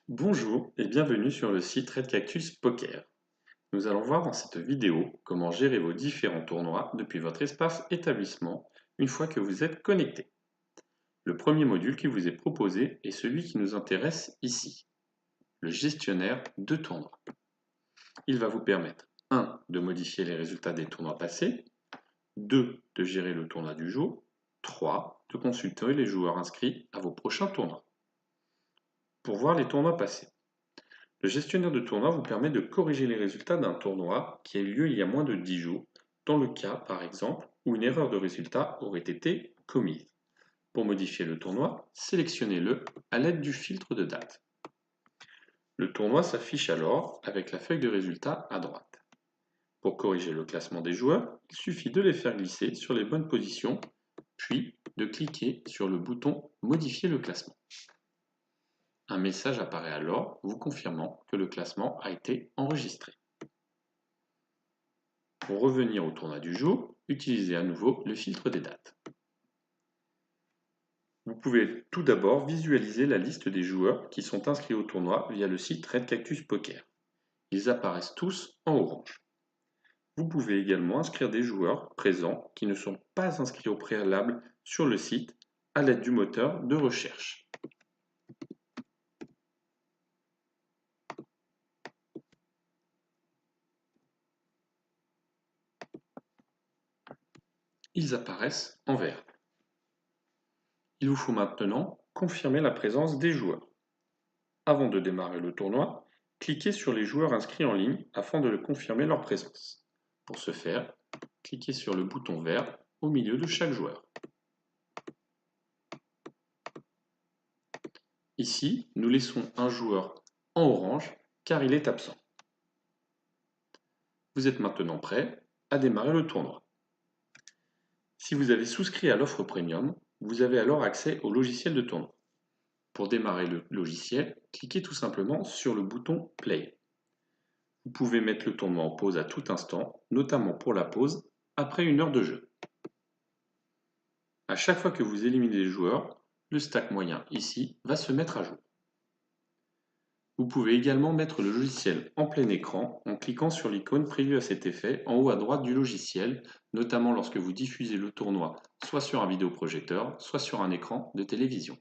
Bonjour et bienvenue sur le site Red Cactus Poker. Nous allons voir dans cette vidéo comment gérer vos différents tournois depuis votre espace établissement une fois que vous êtes connecté. Le premier module qui vous est proposé est celui qui nous intéresse ici, le gestionnaire de tournois. Il va vous permettre 1. De modifier les résultats des tournois passés, 2. De gérer le tournoi du jour, 3. De consulter les joueurs inscrits à vos prochains tournois. Pour voir les tournois passés. Le gestionnaire de tournoi vous permet de corriger les résultats d'un tournoi qui a eu lieu il y a moins de 10 jours, dans le cas, par exemple, où une erreur de résultat aurait été commise. Pour modifier le tournoi, sélectionnez-le à l'aide du filtre de date. Le tournoi s'affiche alors avec la feuille de résultats à droite. Pour corriger le classement des joueurs, il suffit de les faire glisser sur les bonnes positions, puis de cliquer sur le bouton « Modifier le classement ». Un message apparaît alors vous confirmant que le classement a été enregistré. Pour revenir au tournoi du jour, utilisez à nouveau le filtre des dates. Vous pouvez tout d'abord visualiser la liste des joueurs qui sont inscrits au tournoi via le site Red Cactus Poker. Ils apparaissent tous en orange. Vous pouvez également inscrire des joueurs présents qui ne sont pas inscrits au préalable sur le site à l'aide du moteur de recherche. Ils apparaissent en vert. Il vous faut maintenant confirmer la présence des joueurs. Avant de démarrer le tournoi, cliquez sur les joueurs inscrits en ligne afin de confirmer leur présence. Pour ce faire, cliquez sur le bouton vert au milieu de chaque joueur. Ici, nous laissons un joueur en orange car il est absent. Vous êtes maintenant prêt à démarrer le tournoi. Si vous avez souscrit à l'offre Premium, vous avez alors accès au logiciel de tournoi. Pour démarrer le logiciel, cliquez tout simplement sur le bouton Play. Vous pouvez mettre le tournoi en pause à tout instant, notamment pour la pause après une heure de jeu. À chaque fois que vous éliminez les joueurs, le stack moyen ici va se mettre à jour. Vous pouvez également mettre le logiciel en plein écran en cliquant sur l'icône prévue à cet effet en haut à droite du logiciel, notamment lorsque vous diffusez le tournoi soit sur un vidéoprojecteur, soit sur un écran de télévision.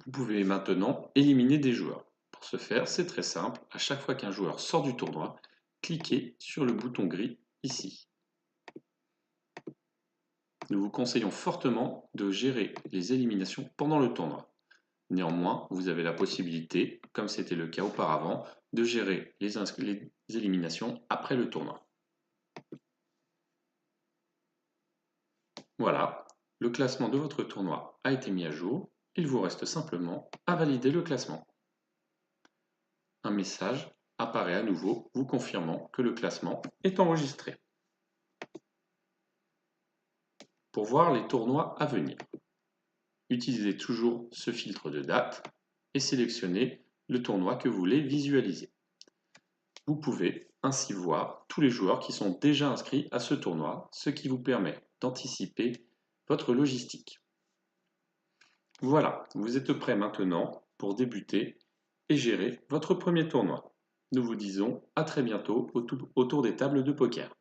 Vous pouvez maintenant éliminer des joueurs. Pour ce faire, c'est très simple, à chaque fois qu'un joueur sort du tournoi, cliquez sur le bouton gris ici. Nous vous conseillons fortement de gérer les éliminations pendant le tournoi. Néanmoins, vous avez la possibilité, comme c'était le cas auparavant, de gérer les éliminations après le tournoi. Voilà, le classement de votre tournoi a été mis à jour. Il vous reste simplement à valider le classement. Un message apparaît à nouveau vous confirmant que le classement est enregistré. Pour voir les tournois à venir, utilisez toujours ce filtre de date et sélectionnez le tournoi que vous voulez visualiser. Vous pouvez ainsi voir tous les joueurs qui sont déjà inscrits à ce tournoi, ce qui vous permet d'anticiper votre logistique. Voilà, vous êtes prêt maintenant pour débuter et gérer votre premier tournoi. Nous vous disons à très bientôt autour des tables de poker.